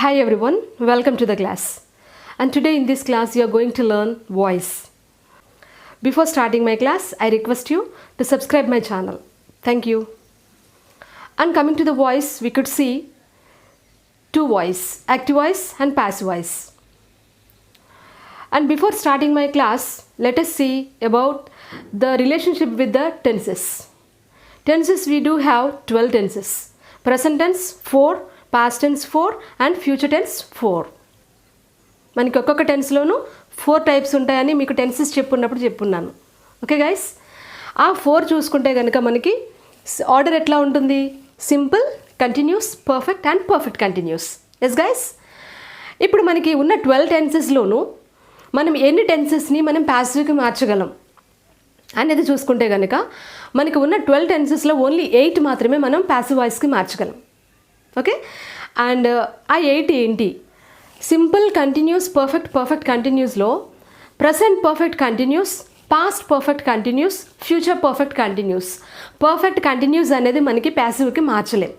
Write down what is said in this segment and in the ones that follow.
Hi everyone, welcome to the class. And today in this class you are going to learn voice. Before starting my class, I request you to subscribe my channel. Thank you. And coming to the voice, we could see two voice, active voice and passive voice. And before starting my class, let us see about the relationship with the tenses. Tenses, we do have 12 tenses. Present tense 4, past tense 4 and future tense 4. మనకి ఒక్కొక్క టెన్స్లోనూ 4 types ఉంటాయని మీకు tenses చెప్పున్నాను. Okay guys, ఆ 4 చూసుకుంటే కనుక మనకి order ఎట్లా ఉంటుంది? Simple, continuous, perfect and perfect continuous. Yes guys, ఇప్పుడు మనకి ఉన్న 12 టెన్సెస్లోనూ మనం ఎన్ని టెన్సెస్ని మనం ప్యాసివ్కి మార్చగలం అనేది చూసుకుంటే కనుక మనకి ఉన్న 12 టెన్సెస్లో ఓన్లీ 8 మాత్రమే మనం ప్యాసివ్ వాయిస్కి మార్చగలం. ఓకే, అండ్ ఆ 8 ఏంటి? సింపుల్, కంటిన్యూస్, పర్ఫెక్ట్ కంటిన్యూస్లో present perfect continuous, past perfect continuous, future perfect continuous. Perfect continuous అనేది మనకి ప్యాసివ్కి మార్చలేం.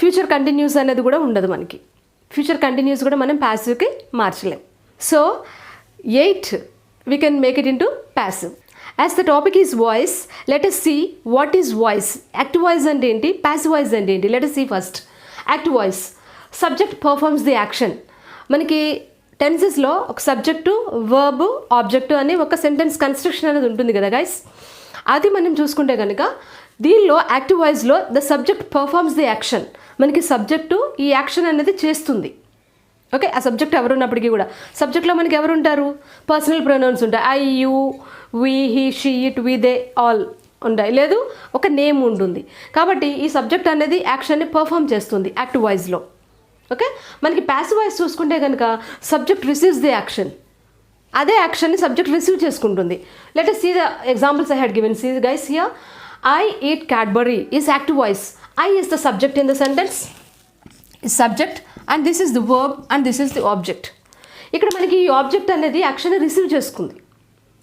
ఫ్యూచర్ కంటిన్యూస్ అనేది కూడా ఉండదు మనకి. ఫ్యూచర్ కంటిన్యూస్ కూడా మనం ప్యాసివ్కి మార్చలేం. So 8 we can make it into passive. As the topic is voice, let us see what is voice. Active voice and enti, passive voice and enti. Let us see first. Active voice. Subject performs the action. మనకి టెన్సెస్లో ఒక subject, verb, object అనే ఒక sentence construction అనేది ఉంటుంది కదా guys. అది మనం చూసుకుంటే కనుక దీనిలో యాక్టివ్ వాయిస్లో the subject performs the action. మనకి సబ్జెక్టు ఈ యాక్షన్ అనేది చేస్తుంది. ఓకే, ఆ సబ్జెక్ట్ ఎవరు ఉన్నప్పటికీ కూడా సబ్జెక్ట్లో మనకి ఎవరు ఉంటారు? పర్సనల్ ప్రొనౌన్స్ ఉంటాయి. I, you, we, he, she, it, we, they, all ఉంటాయి. లేదు, ఒక నేమ్ ఉంటుంది. కాబట్టి ఈ సబ్జెక్ట్ అనేది యాక్షన్ని పర్ఫామ్ చేస్తుంది యాక్టివ్ వాయిస్లో. ఓకే, మనకి ప్యాసివ్ వాయిస్ చూసుకుంటే కనుక సబ్జెక్ట్ రిసీవ్స్ ది యాక్షన్. అదే యాక్షన్ని సబ్జెక్ట్ రిసీవ్ చేసుకుంటుంది. Let us see the examples I had given. See guys here, I eat Cadbury is active voice. I is the subject in the sentence, is subject and this is the verb and this is the object. ఇక్కడ మనకి ఈ object అనేది యాక్షన్ని receive చేసుకుంది.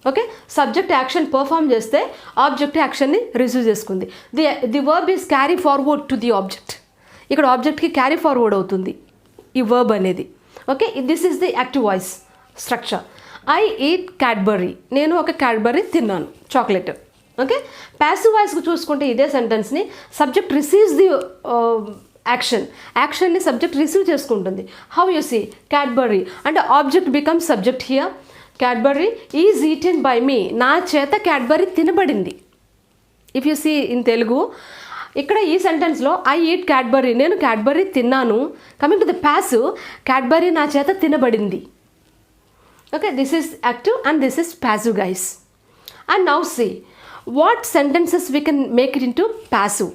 Okay, subject action perform చేస్తే object యాక్షన్ని receive చేసుకుంది. The verb is carry forward to the object. ఇక్కడ ఆబ్జెక్ట్కి carry forward అవుతుంది ఈ వర్బ్ అనేది. Okay, this is the active voice structure. I eat Cadbury, నేను ఒక క్యాడ్బరీ తిన్నాను, చాక్లెట్. ఓకే, ప్యాసివ్ వాయిస్కి చూసుకుంటే ఇదే సెంటెన్స్ని సబ్జెక్ట్ రిసీవ్స్ ది యాక్షన్ని సబ్జెక్ట్ రిసీవ్ చేసుకుంటుంది. హౌ యు సీ క్యాడ్బరీ అంటే object becomes subject here. Cadbury is eaten by me, నా చేత క్యాడ్బరీ తినబడింది. If you see in Telugu, ఇక్కడ ఈ సెంటెన్స్లో ఐ ఈట్ క్యాడ్బరీ, నేను క్యాడ్బరీ తిన్నాను. Coming to the passive, Cadbury నా చేత తినబడింది. Okay, this is active and this is passive guys. And now see what sentences we can make it into passive.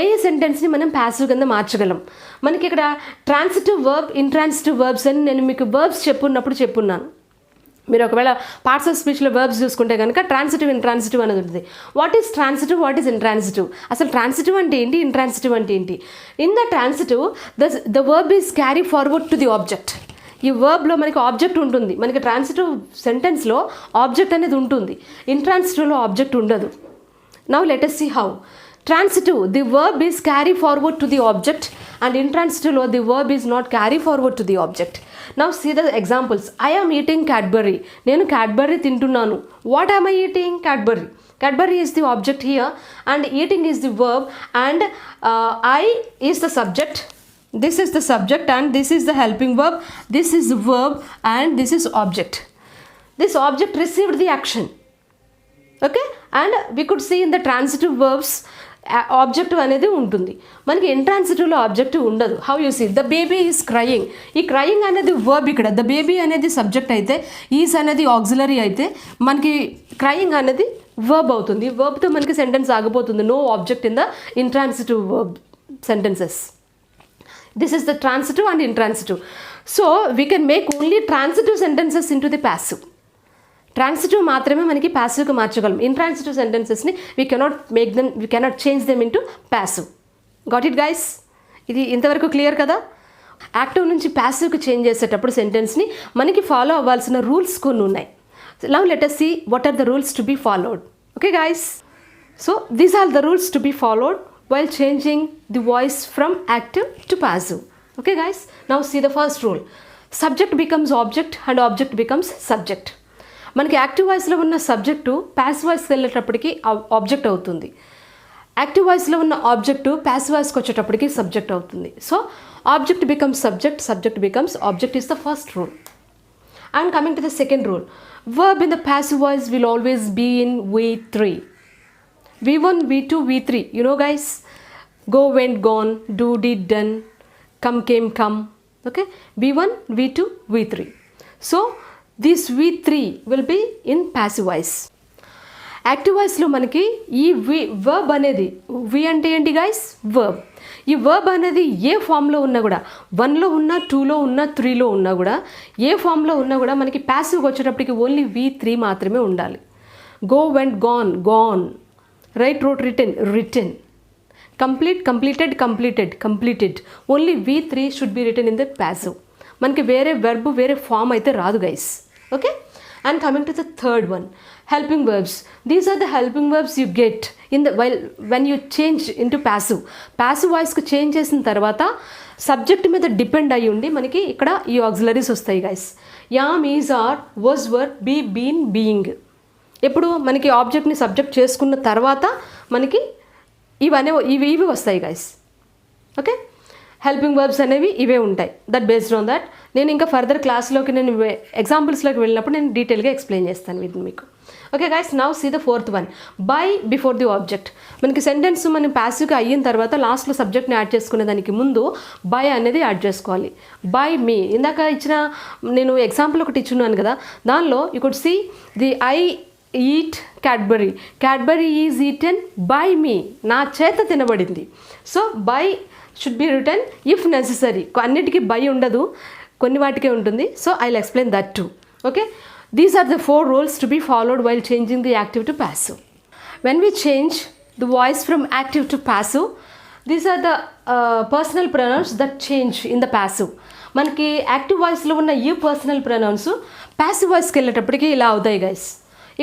ఏ సెంటెన్స్ని మనం ప్యాసివ్ కింద మార్చగలం? మనకి ఇక్కడ ట్రాన్సిటివ్ వర్బ్, ఇంట్రాన్సిటివ్ వర్బ్స్ అని నేను మీకు వర్బ్స్ చెప్పున్నాను. మీరు ఒకవేళ పార్ట్స్ ఆఫ్ స్పీచ్లో వర్బ్స్ చూసుకుంటే కనుక ట్రాన్సిటివ్, ఇంట్రాన్సిటివ్ అనేది ఉంటుంది. What is transitive, what is intransitive? అసలు ట్రాన్సిటివ్ అంటే ఏంటి, ఇంట్రాన్సిటివ్ అంటే ఏంటి? In the transitive the verb is carry forward to the object. ఈ వర్బ్లో మనకి ఆబ్జెక్ట్ ఉంటుంది. మనకి ట్రాన్సిటివ్ సెంటెన్స్లో ఆబ్జెక్ట్ అనేది ఉంటుంది, ఇంట్రాన్సిటివ్లో ఆబ్జెక్ట్ ఉండదు. Now let us see how. Transitive, the verb is carry forward to the object, and intransitive the verb is not carry forward to the object. Now see the examples. I am eating Cadbury, నేను Cadbury తింటున్నాను. What am I eating? Cadbury. Cadbury is the object here and eating is the verb, and I is the subject. This is the subject and this is the helping verb. This is the verb and this is object. This object received the action. Okay, and we could see in the transitive verbs objective అనేది ఉంటుంది. మనకి ఇంట్రాన్సిటివ్లో objective ఉండదు. How you see the baby is crying. ఈ crying అనేది verb. ఇక్కడ the baby అనేది subject అయితే, ఈజ్ అనేది ఆక్సిలరీ అయితే మనకి క్రయింగ్ అనేది వర్బ్ అవుతుంది. వర్బ్తో మనకి సెంటెన్స్ ఆగిపోతుంది. No object in the intransitive verb sentences. This is the transitive and intransitive. So we can make only transitive sentences into the passive. Transitive మాత్రమే మనకి ప్యాసివ్కి మార్చగలం. ఇంట్రాన్సిటివ్ సెంటెన్సెస్ని we cannot change them into passive. Got it guys? ఇది ఇంతవరకు clear కదా? Active నుంచి ప్యాసివ్కి change చేసేటప్పుడు సెంటెన్స్ని మనకి ఫాలో అవ్వాల్సిన రూల్స్ కొన్ని ఉన్నాయి. Now let us see what are the rules to be followed. Okay guys, so these are the rules to be followed while changing the voice from active to passive. Okay guys, now see the first rule. Subject becomes object and object becomes subject. మనకి active వాయిస్లో ఉన్న subject passive వాయిస్కి వెళ్ళేటప్పటికి object అవుతుంది. Active వాయిస్లో ఉన్న object passive వాయిస్కి వచ్చేటప్పటికి subject అవుతుంది. So object becomes subject, subject becomes object is the first rule. And coming to the second rule, verb in the passive voice will always be in V3. V1, V2, V3. You know guys, go, went, gone, do, did, done, come, came, come. Okay, V1, V2, V3. So this V3 will be in passive voice. Active వాయిస్లో మనకి ఈ verb అనేది, వి అంటే ఏంటి guys? Verb. ఈ verb అనేది ఏ ఫామ్లో ఉన్నా కూడా, 1లో ఉన్నా, 2లో ఉన్నా, 3లో ఉన్నా కూడా, ఏ ఫామ్లో ఉన్నా కూడా మనకి ప్యాసివ్గా వచ్చేటప్పటికి ఓన్లీ V3 మాత్రమే ఉండాలి. Go, vent, gone, gone. Right, wrote, return, return. Complete, completed, completed, completed. Only V3 should be return in the passive. మనకి వేరే వెర్బ్, వేరే ఫామ్ అయితే రాదు guys. Okay, and coming to the third one, helping verbs. These are the helping verbs you get in the when you change into passive. Passive voice కు change చేసిన తర్వాత subject మీద depend అయ్యి ఉండి మనకి ఇక్కడ ఈ ఆక్సిలరీస్ వస్తాయి guys. Am, is, are, was, were, be, been, being. ఎప్పుడు మనకి ఆబ్జెక్ట్ని సబ్జెక్ట్ చేసుకున్న తర్వాత మనకి ఇవి వస్తాయి గైస్. ఓకే, హెల్పింగ్ వర్బ్స్ అనేవి ఇవే ఉంటాయి. దట్ బేస్డ్ ఆన్ దట్ నేను ఇంకా ఫర్దర్ క్లాస్లోకి నేను ఎగ్జాంపుల్స్లోకి వెళ్ళినప్పుడు నేను డీటెయిల్గా ఎక్స్ప్లెయిన్ చేస్తాను ఇది మీకు. Okay guys, now see the fourth one, by before the object. మనకి సెంటెన్స్ మనం ప్యాసివ్గా అయిన తర్వాత లాస్ట్లో సబ్జెక్ట్ని యాడ్ చేసుకునే దానికి ముందు బై అనేది యాడ్ చేసుకోవాలి. బై మీ, ఇందాక ఇచ్చిన నేను ఎగ్జాంపుల్ ఒకటి ఇచ్చున్నాను కదా, దానిలో you could see the I eat Cadbury. Cadbury is eaten by me, నా చేత తినబడింది. So by should be written if necessary. అన్నిటికీ బై ఉండదు, కొన్ని వాటికే ఉంటుంది. So I will explain that too. Okay, these are the 4 rules to be followed while changing the active to passive. When we change the voice from active to passive, these are the personal pronouns that change in the passive. మనకి active వాయిస్లో ఉన్న ఈ personal pronouns passive వాయిస్కి వెళ్ళేటప్పటికి ఇలా అవుతాయి guys.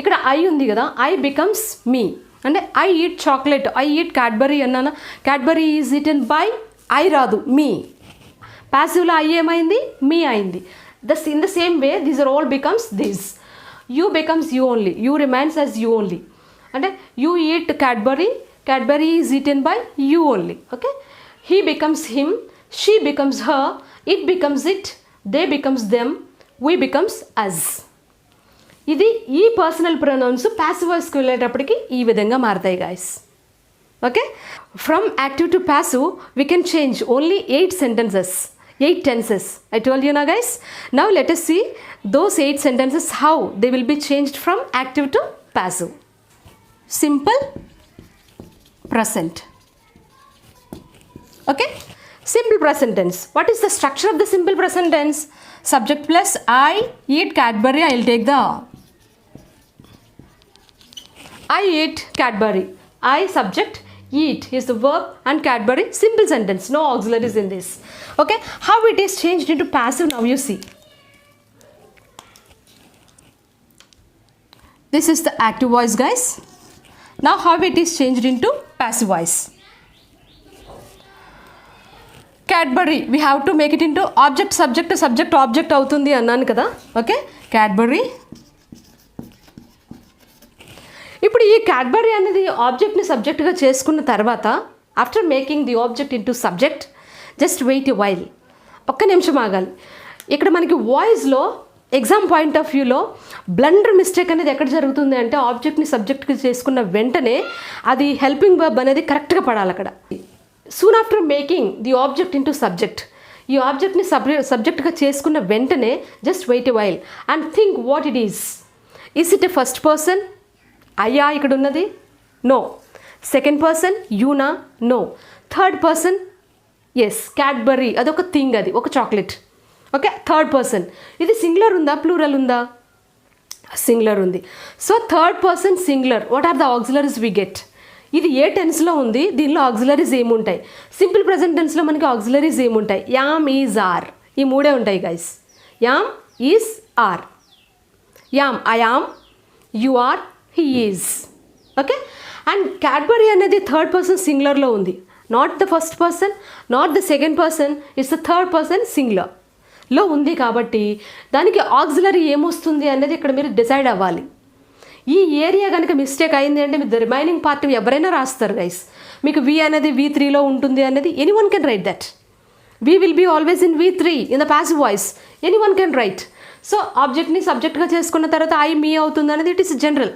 ఇక్కడ I ఉంది కదా, ఐ బికమ్స్ మీ. అంటే I eat chocolate, I eat Cadbury అన్నానా, Cadbury is eaten by, I రాదు, మీ. ప్యాసివ్లో ఐ ఏమైంది, మీ అయింది. In the same way, these are all becomes this. You becomes you only. You remains as you only. అంటే you eat Cadbury. Cadbury is eaten by you only. Okay. He becomes him. She becomes her. It becomes it. They becomes them. We becomes us. ఇది ఈ personal pronouns passive వాయిస్కి వెళ్ళేటప్పటికి ఈ విధంగా మారుతాయి guys. Okay, from active to passive we can change only 8 sentences. 8 tenses. I told you now guys. Now let us see those 8 sentences, how they will be changed from active to passive. Simple present. Okay, simple present tense. What is the structure of the simple present tense? Subject plus I eat Cadbury. I will take the I eat Cadbury. I subject, eat is the verb, and Cadbury simple sentence, no auxiliaries in this. Okay, how it is changed into passive now you see. This is the active voice guys. Now how it is changed into passive voice. Cadbury, we have to make it into object, subject, subject, object అవుతుంది అన్నాను కదా. Okay, Cadbury. ఇప్పుడు ఈ Cadbury అనేది ఆబ్జెక్ట్ని సబ్జెక్ట్గా చేసుకున్న తర్వాత after making the object into subject, just wait a while, ఒక్క నిమిషం ఆగాలి. ఇక్కడ మనకి వాయిస్లో ఎగ్జామ్ పాయింట్ ఆఫ్ వ్యూలో బ్లండర్ మిస్టేక్ అనేది ఎక్కడ జరుగుతుంది అంటే ఆబ్జెక్ట్ని సబ్జెక్ట్కి చేసుకున్న వెంటనే అది హెల్పింగ్ వర్బ్ అనేది కరెక్ట్గా పడాలి అక్కడ. Soon after making the object into subject, ఈ ఆబ్జెక్ట్ని సబ్జెక్ట్గా చేసుకున్న వెంటనే just wait a while and think what it is. Is it a first person, అయ్యా ఇక్కడ ఉన్నది, నో. సెకండ్ పర్సన్, యూనా, no. Third person, yes, Cadbury అదొక థింగ్, అది ఒక చాక్లెట్. ఓకే, థర్డ్ పర్సన్ ఇది సింగులర్ ఉందా, ప్లూరల్ ఉందా? సింగులర్ ఉంది. So third person singular. What are the auxiliaries we get? ఇది ఏ టెన్స్లో ఉంది, దీనిలో ఆక్సిలరీస్ ఏముంటాయి? సింపుల్ ప్రెజెంట్ టెన్స్లో మనకి ఆక్సిలరీస్ ఏముంటాయి? యామ్, ఈజ్, ఆర్, ఈ మూడే ఉంటాయి guys. Am, is, are. Am, I am, you are, he is. Okay, and Cadbury అనేది థర్డ్ పర్సన్ సింగులర్లో ఉంది. Not the first person, not the second person, it's the third person singular లో ఉంది. కాబట్టి దానికి ఆక్సిలరీ ఏమొస్తుంది అనేది ఇక్కడ మీరు డిసైడ్ అవ్వాలి. ఈ ఏరియా కనుక మిస్టేక్ అయింది అంటే మీరు రిమైనింగ్ పార్ట్ ఎవరైనా రాస్తారు గైస్. మీకు వి అనేది V3లో ఉంటుంది అనేది anyone can write that. We will be always in V3 in the passive voice, anyone can write. So ఆబ్జెక్ట్ని సబ్జెక్ట్గా చేసుకున్న తర్వాత ఐ మీ అవుతుంది అనేది it is general.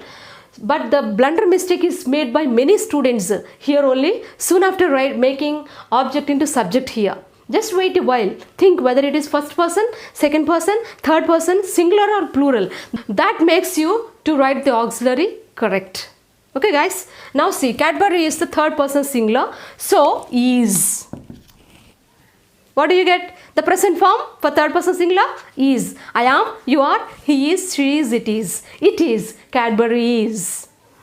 But the blunder mistake is made by many students here only soon after making object into subject here. Just wait a while. Think whether it is first person, second person, third person, singular or plural. That makes you to write the auxiliary correct. Okay guys. Now see, Cadbury is the third person singular. So is. What do you get? The present form for third person singular is. I am, you are, he is, she is, it is. It is. Cadbury is.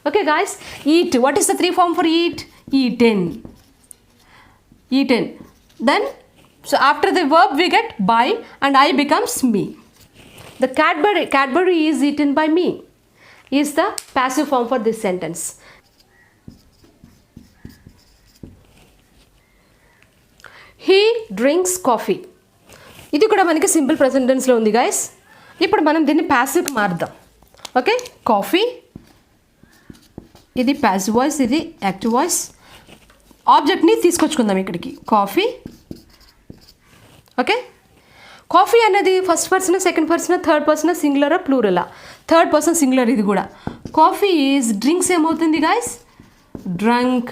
Okay guys. Eat. What is the three form for eat? Eaten. Eaten. Then, so after the verb we get by and I becomes me. The Cadbury is eaten by me is the passive form for this sentence. He drinks coffee. ఇది కూడా మనకి simple present టెన్స్లో ఉంది guys. ఇప్పుడు మనం దీన్ని ప్యాసివ్కి మారుద్దాం. Okay, coffee ఇది ప్యాసివ్ వాయిస్, ఇది యాక్టివ్ వాయిస్. ఆబ్జెక్ట్ని తీసుకొచ్చుకుందాం ఇక్కడికి. కాఫీ. ఓకే, కాఫీ అనేది first person, second person, third person, సింగులరా ప్లూరలా? థర్డ్ పర్సన్ సింగులర్ ఇది కూడా. కాఫీ ఈజ్ డ్రింక్స్ ఏమవుతుంది గైస్? Drunk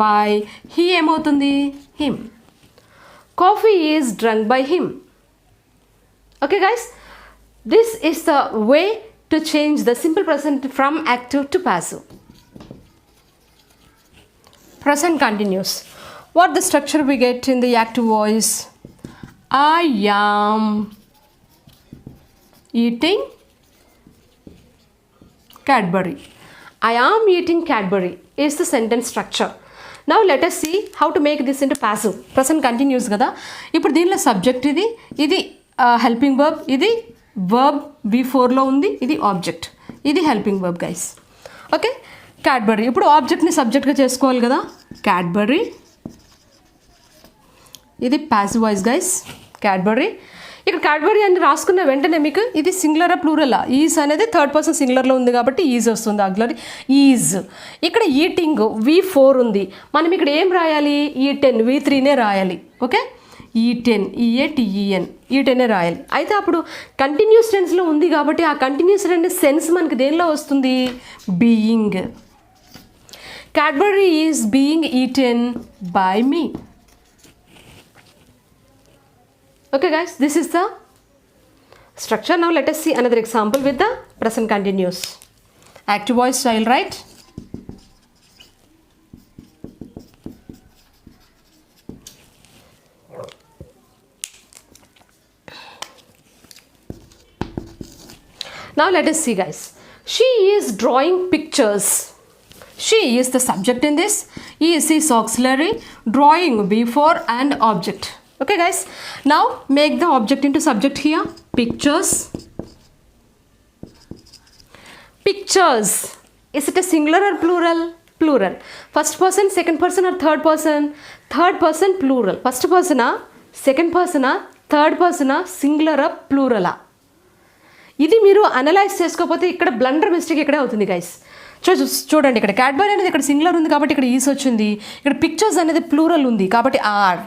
by. హీ ఏమవుతుంది? Him. Coffee is drunk by him. Okay guys, this is the way to change the simple present from active to passive. Present continuous. What the structure we get in the active voice? I am eating Cadbury. I am eating Cadbury is the sentence structure. Now let us see how to make this into passive. Present continuous కదా. ఇప్పుడు దీనిలో subject ఇది, ఇది helping verb, ఇది verb V4లో ఉంది, ఇది object, ఇది helping verb guys. Okay, Cadbury. ఇప్పుడు ఆబ్జెక్ట్ని సబ్జెక్ట్గా చేసుకోవాలి కదా. క్యాడ్బరీ ఇది పాసివ్ వాయిస్ గైస్. క్యాడ్బరీ. ఇక్కడ క్యాడ్బరీ అని రాసుకున్న వెంటనే మీకు ఇది సింగులరా ప్లూరలా? ఈజ్ అనేది థర్డ్ పర్సన్ సింగులర్లో ఉంది కాబట్టి ఈజ్ వస్తుంది. ఆగ్లరీ ఈజ్. ఇక్కడ ఈటింగ్ V4 ఉంది. మనం ఇక్కడ ఏం రాయాలి? E10 V3నే రాయాలి. ఓకే, E10 EATEN E10ఏ రాయాలి. అయితే అప్పుడు కంటిన్యూస్ టెన్స్లో ఉంది కాబట్టి ఆ కంటిన్యూస్ అనే సెన్స్ మనకి దేనిలో వస్తుంది? Being. Cadbury is being eaten by me. Okay guys, this is the structure. Now let us see another example with the present continuous. Active voice style, right? Now let us see guys. She is drawing pictures. She is the subject in this. Is auxiliary, drawing V4 and object. Okay guys, now make the object into subject here. Pictures. Pictures. Is it a singular or plural? Plural. First person, second person or third person? Third person plural. First person, second person, third person, singular or plural? ఇది మీరు analyse చేసుకోకపోతే ఇక్కడ blunder mistake ఇక్కడే అవుతుంది guys. చూడండి, ఇక్కడ Cadbury అనేది ఇక్కడ సింగులర్ ఉంది కాబట్టి ఇక్కడ ఈస్ వచ్చింది. ఇక్కడ పిక్చర్స్ అనేది ప్లూరల్ ఉంది కాబట్టి ఆర్.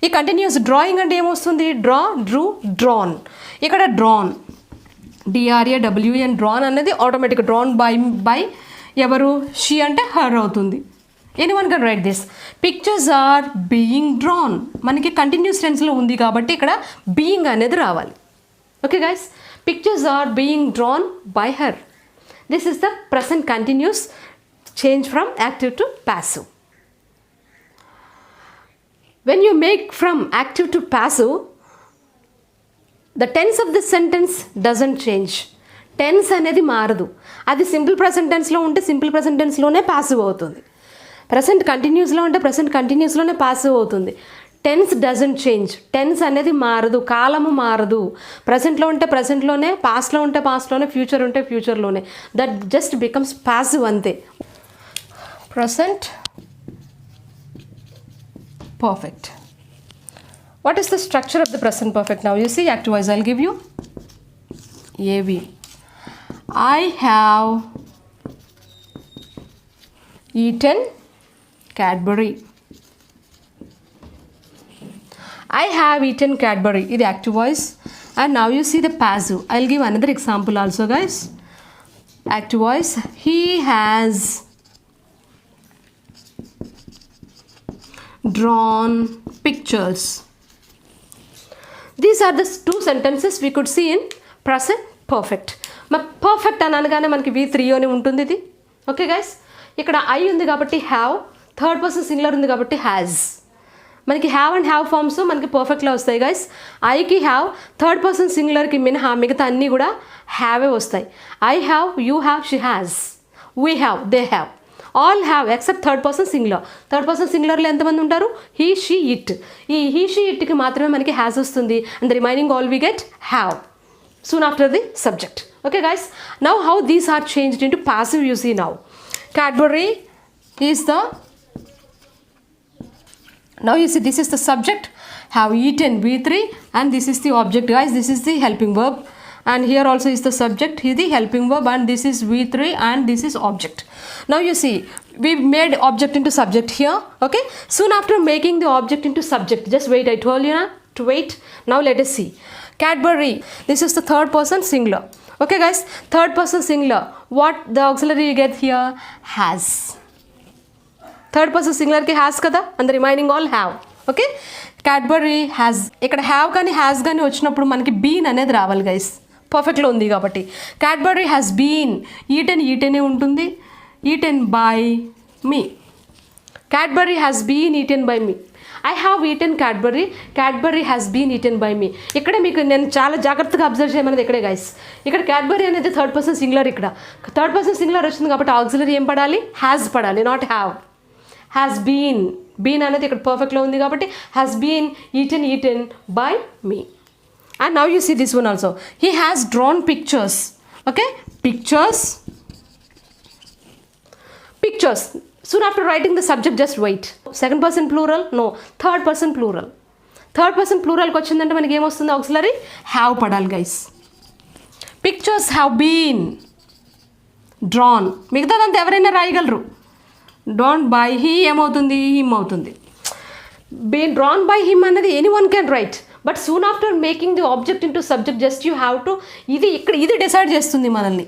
ఈ కంటిన్యూస్. డ్రాయింగ్ అంటే ఏమొస్తుంది? Draw, drew, drawn. ఇక్కడ డ్రాన్ DRAWN డ్రాన్ అనేది ఆటోమేటిక్ డ్రాన్ బై ఎవరు? షీ అంటే హర్ అవుతుంది. Anyone can write this. Pictures are being drawn. మనకి కంటిన్యూస్ టెన్స్లో ఉంది కాబట్టి ఇక్కడ బీయింగ్ అనేది రావాలి. Okay guys, pictures are being drawn by her. This is the present continuous change from active to passive. When you make from active to passive, the tense of the sentence doesn't change. Tense అనేది మారదు. అది simple present టెన్స్లో ఉంటే simple present టెన్స్లోనే passive అవుతుంది. Present కంటిన్యూస్లో ఉంటే present కంటిన్యూస్లోనే పాసివ్ అవుతుంది. Tense doesn't change. టెన్స్ అనేది మారదు, కాలము మారదు. ప్రెసెంట్లో ఉంటే ప్రెసెంట్లోనే, పాస్ట్లో ఉంటే పాస్ట్లోనే, ఫ్యూచర్ ఉంటే ఫ్యూచర్లోనే. దట్ జస్ట్ బికమ్స్ పాసివ్ అంతే. Present perfect. What is the structure of the present perfect? Now you see active voice. I'll give you AV. I have eaten Cadbury. I have eaten Cadbury. This is active voice. And now you see the passive. I'll give another example also, guys. Active voice. He has drawn pictures. These are the two sentences we could see in present perfect. Perfect అనగానే మనకి V3 అని ఉంటుంది ఇది. Okay guys, ఇక్కడ I ఉంది కాబట్టి have, third person singular ఉంది కాబట్టి has. మనకి హ్యావ్ అండ్ హ్యావ్ ఫార్మ్స్ మనకి పర్ఫెక్ట్లో వస్తాయి గైస్. ఐకి హ్యావ్, థర్డ్ పర్సన్ సింగులర్కి మినహా మిగతా అన్నీ కూడా హ్యావే వస్తాయి. I have, you have, she has, we have, they have, all have except third person singular. Third person సింగులర్లో ఎంతమంది ఉంటారు? He, she, it. ఈ హీ, షీ, ఇట్కి మాత్రమే మనకి హ్యాస్ వస్తుంది. And the remaining all we get have soon after the subject. Okay guys, now how these are changed into passive you see now. Cadbury is the, now you see this is the subject, have eaten V3, and this is the object guys, this is the helping verb, and here also is the subject, here the helping verb, and this is V3 and this is object. Now you see we made object into subject here. Okay, soon after making the object into subject, just wait, I told you na to wait. Now let us see. Cadbury, this is the third person singular. Okay guys, third person singular, what the auxiliary you get here? Has. Third person singular ki has kada, and the remaining all have. Okay, Cadbury has. ఇక్కడ have కానీ has కానీ వచ్చినప్పుడు మనకి been అనేది రావాలి guys, పర్ఫెక్ట్లో ఉంది కాబట్టి. Cadbury has been eaten, eaten ఉంటుంది, eaten by me. Cadbury has been eaten by me. I have eaten Cadbury, Cadbury has been eaten by me. ఇక్కడే మీకు నేను చాలా జాగ్రత్తగా అబ్జర్వ్ చేయమన్నది ఇక్కడే గైస్. ఇక్కడ క్యాడ్బరీ అనేది థర్డ్ పర్సన్ సింగులర్, ఇక్కడ థర్డ్ పర్సన్ సింగులర్ వచ్చింది కాబట్టి ఆక్సిలరీ ఏం పడాలి? హ్యాస్ పడాలి, not have. Has been, been అనేది ఇక్కడ పర్ఫెక్ట్లో ఉంది కాబట్టి has been eaten, eaten by me. And now you see this one also, he has drawn pictures. Okay, pictures, pictures. Soon after writing the subject, just wait. Second person plural? No. Third person plural. Third person plural కి వచ్చిందంటే మనకి ఏమొస్తుంది? Auxiliary have పడాలి guys. Pictures have been drawn, మిగతాదంతా ఎవరైనా రాయగలరు. Drawn by he ఏమవుతుంది? Him అవుతుంది. బీన్ డ్రాన్ బై హిమ్ అనేది any one can write, but soon after making the object into subject just you have to, ఇది ఇక్కడ ఇది డిసైడ్ చేస్తుంది మనల్ని.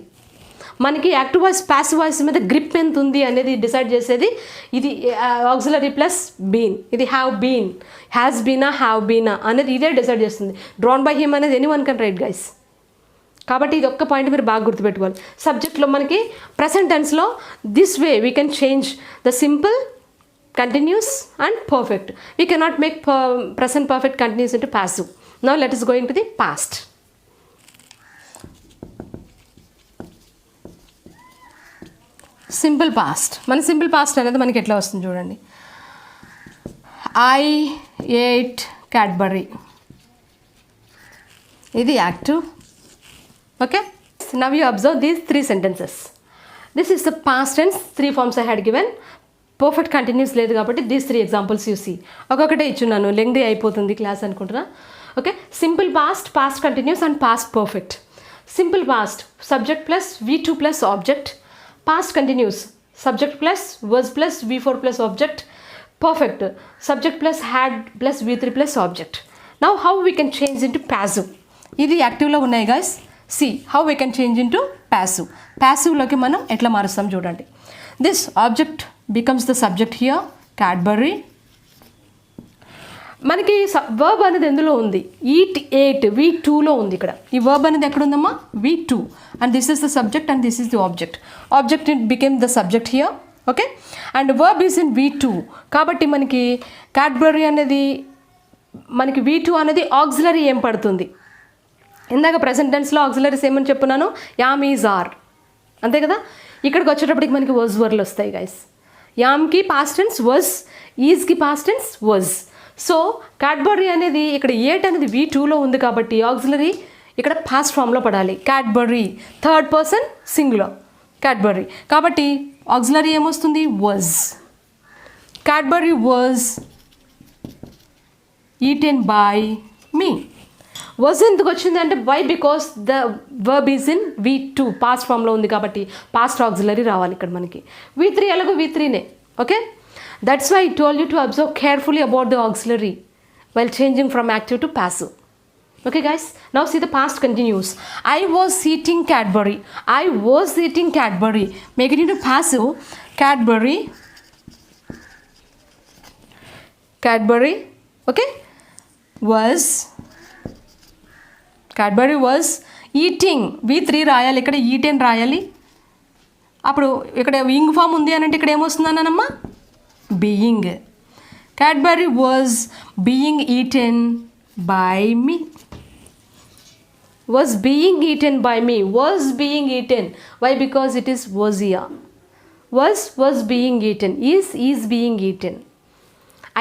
మనకి యాక్టివ్ వాయిస్ ప్యాసివ్ వాయిస్ మీద గ్రిప్ ఎంత ఉంది అనేది డిసైడ్ చేసేది ఇది ఆక్సిలరీ ప్లస్ బీన్. ఇది హ్యావ్ బీన్, హ్యాస్ బీనా, హ్యావ్ బీనా అనేది ఇదే డిసైడ్ చేస్తుంది. డ్రాన్ బై హిమ్ అనేది any one can write guys. కాబట్టి ఇది ఒక్క పాయింట్ మీరు బాగా గుర్తుపెట్టుకోవాలి. సబ్జెక్ట్లో మనకి ప్రెసెంట్ టెన్స్లో this way we can change the simple, continuous and perfect. We cannot make present perfect continuous into passive. Now let us go into the past. Simple past. మన సింపుల్ పాస్ట్ అనేది మనకి ఎట్లా వస్తుంది చూడండి. ఐ ఏట్ క్యాడ్బరీ, ఇది active. Okay, now you observe these three sentences. This is the past tense, three forms I had given. Perfect continuous లేదు కాబట్టి these three examples you see. ఒక్కొక్కటే ఇచ్చున్నాను, లెంగ్దీ అయిపోతుంది క్లాస్ అనుకుంటున్నా. Okay, simple past, past continuous and past perfect. Simple past subject plus V2 plus object. Past continuous, subject plus was plus V4 plus object. Perfect, subject plus had plus V3 plus object. Now how we can change into passive? ఇది యాక్టివ్లో ఉన్నాయి guys. See how we can change into passive. Passiveలోకి మనం ఎట్లా మారుస్తాం చూడండి. This object becomes the subject here, Cadbury. మనకి verb అనేది ఎందులో ఉంది? Eat, at, V2లో ఉంది. ఇక్కడ ఈ వర్బ్ అనేది ఎక్కడ ఉందమ్మా? V2, and this is the subject and this is the object. Object it became the subject here. Okay, and verb is in V2 కాబట్టి మనకి క్యాడ్బరీ అనేది మనకి V2 అనేది ఆక్సిలరీ ఏం పడుతుంది? ఇందాక ప్రెసెంట్ టెన్స్లో ఆక్సిలరీస్ ఏమని చెప్పున్నాను? యామ్, ఈజ్, ఆర్, అంతే కదా. ఇక్కడికి వచ్చేటప్పటికి మనకి వజ్ వర్లు వస్తాయి గైస్. యామ్కి పాస్ట్ టెన్స్ వజ్, ఈజ్కి past tense was. So Cadbury అనేది ఇక్కడ ఏట్ అనేది V2లో ఉంది కాబట్టి ఆక్సిలరీ ఇక్కడ పాస్ట్ ఫామ్లో పడాలి. Cadbury third person singular, Cadbury కాబట్టి ఆక్సిలరీ ఏమొస్తుంది? Was. Cadbury was eaten by me. Was ఎందుకు వచ్చింది అంటే why, because the verb is in V2 past ఫామ్లో ఉంది కాబట్టి పాస్ట్ ఆక్సిలరీ రావాలి ఇక్కడ మనకి. V3 ఎలాగో V3నే. Okay, that's why I told you to observe carefully about the auxiliary while changing from active to passive. Okay guys, now see the past continues. I was eating Cadbury. I was eating Cadbury. Make it into passive. Cadbury. Cadbury. Okay. Cadbury was eating. V3 రాయాలి, ఇక్కడ eaten రాయాలి. అప్పుడు ఇక్కడ wing form ఉంది అని అంటే ఇక్కడ ఏమొస్తుందన్నమ్మా? Being. Cadbury was being eaten by me. Was being eaten by me. Was being eaten. Why? Because it is was here. Was being eaten. Is being eaten.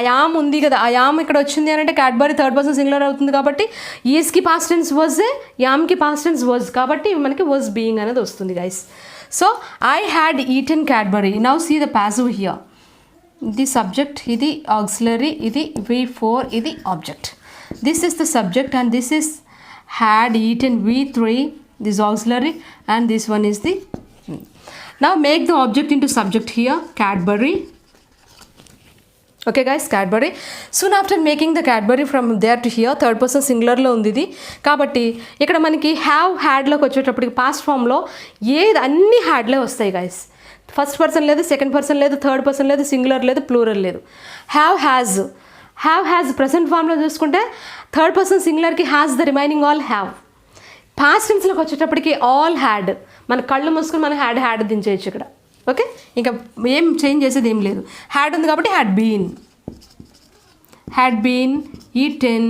I am ఉంది కదా, I am ఇక్కడ వచ్చింది అని అంటే Cadbury third person singular అవుతుంది కాబట్టి ఈస్కి past tense was, యామ్కి పాస్ట్ టెన్స్ వాజ్ కాబట్టి మనకి వాజ్ బీయింగ్ అనేది వస్తుంది guys. So I had eaten Cadbury. Now see the passive here. ఇది సబ్జెక్ట్, ఇది ఆక్సిలరీ, ఇది V4, ఇది object. This is the subject and this is had eaten V3, this auxiliary and this one is the. Now make the object into subject here, Cadbury. Okay guys, Cadbury. Soon after making the Cadbury from there to here, third person సింగులర్లో ఉంది ఇది కాబట్టి ఇక్కడ మనకి have హ్యాడ్లోకి వచ్చేటప్పటికి past ఫామ్లో ఏది అన్ని హ్యాడ్లే వస్తాయి గైస్. ఫస్ట్ పర్సన్ లేదు, సెకండ్ పర్సన్ లేదు, థర్డ్ పర్సన్ లేదు, సింగులర్ లేదు, ప్లూరల్ లేదు. హ్యావ్ హ్యాజ్ ప్రజెంట్ ఫామ్లో చూసుకుంటే థర్డ్ పర్సన్ సింగులర్కి has the remaining all have. Past టెన్స్లోకి వచ్చేటప్పటికి ఆల్ హ్యాడ్. మన కళ్ళు మూసుకొని మనం హ్యాడ్ దించేయచ్చు ఇక్కడ. ఓకే, ఇంకా ఏం చేంజ్ చేసేది ఏం లేదు. హ్యాడ్ ఉంది కాబట్టి had been eaten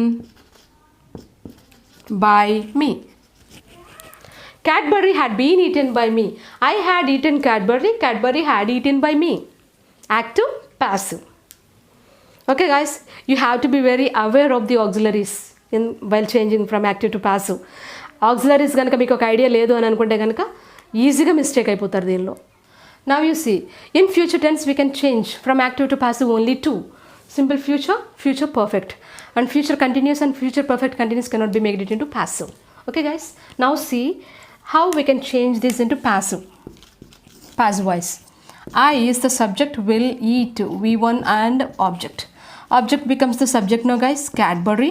by me. Cadbury had been eaten by me. I had eaten Cadbury. Cadbury had eaten by me. Active, passive. Okay guys, you have to be very aware of the auxiliaries while changing from active to passive. Auxiliaries ganaka meeku oka idea ledu ani anukunte ganaka easy ga mistake ayipotaru deenlo. Now you see, in future tense we can change from active to passive only two. Simple future, future perfect. And future continuous and future perfect continuous cannot be made it into passive. Okay guys, now see how we can change this into passive voice. I is the subject, will, eat, V1 and object. Object becomes the subject now guys, Cadbury.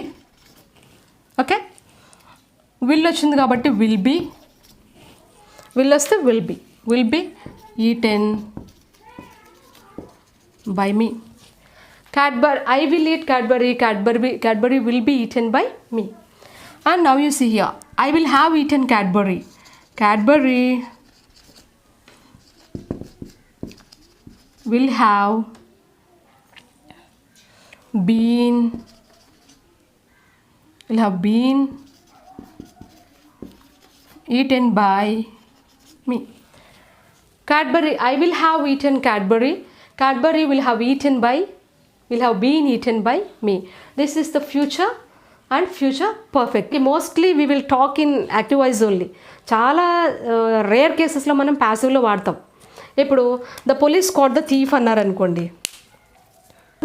Okay, will వచ్చింది కాబట్టి will be, will వస్తే will be eaten by me. Cadbury, I will eat Cadbury will be eaten by me. And now you see here, I will have eaten Cadbury will have been eaten by me. Cadbury, I will have eaten Cadbury will have been eaten by me. This is the future and future perfect. Mostly we will talk in active voice only. చాలా rare కేసెస్లో మనం ప్యాసివ్లో వాడతాం. ఇప్పుడు the police caught the thief అన్నారు అనుకోండి,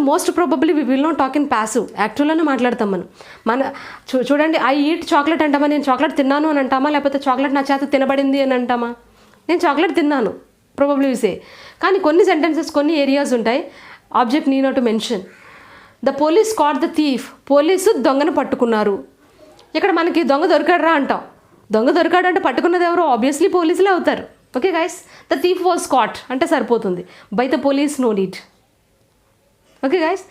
most probably we will not talk in passive, యాక్టివ్లోనే మాట్లాడతాం మన చూడండి, ఐ ఈట్ చాక్లెట్ అంటామా, నేను చాక్లెట్ తిన్నాను అని అంటామా, లేకపోతే చాక్లెట్ నా చేత తినబడింది అని అంటామా? నేను చాక్లెట్ తిన్నాను ప్రాబబ్లీ సే. కానీ కొన్ని సెంటెన్సెస్, కొన్ని ఏరియాస్ ఉంటాయి, object need not to mention. The police caught the thief, police దొంగను పట్టుకున్నారు. ఇక్కడ మనకి దొంగ దొరికాడరా అంటాం. దొంగ దొరికాడు అంటే పట్టుకున్నది ఎవరో? ఆబ్వియస్లీ పోలీసులే అవుతారు. Okay guys, the thief was caught అంటే సరిపోతుంది. By the police no need. Okay guys,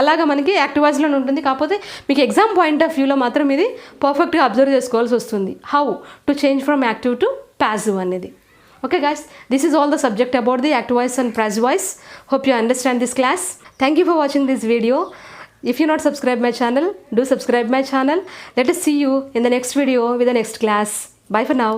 అలాగా మనకి యాక్టివ్ వాయిస్లోనే ఉంటుంది. కాకపోతే మీకు ఎగ్జామ్ పాయింట్ ఆఫ్ వ్యూలో మాత్రం ఇది పర్ఫెక్ట్గా అబ్జర్వ్ చేసుకోవాల్సి వస్తుంది, how to change from active to passive అనేది. Okay guys, this is all the subject about the active voice and passive voice. Hope you understand this class. Thank you for watching this video. If you not subscribe my channel, do subscribe my channel. Let us see you in the next video with the next class. Bye for now.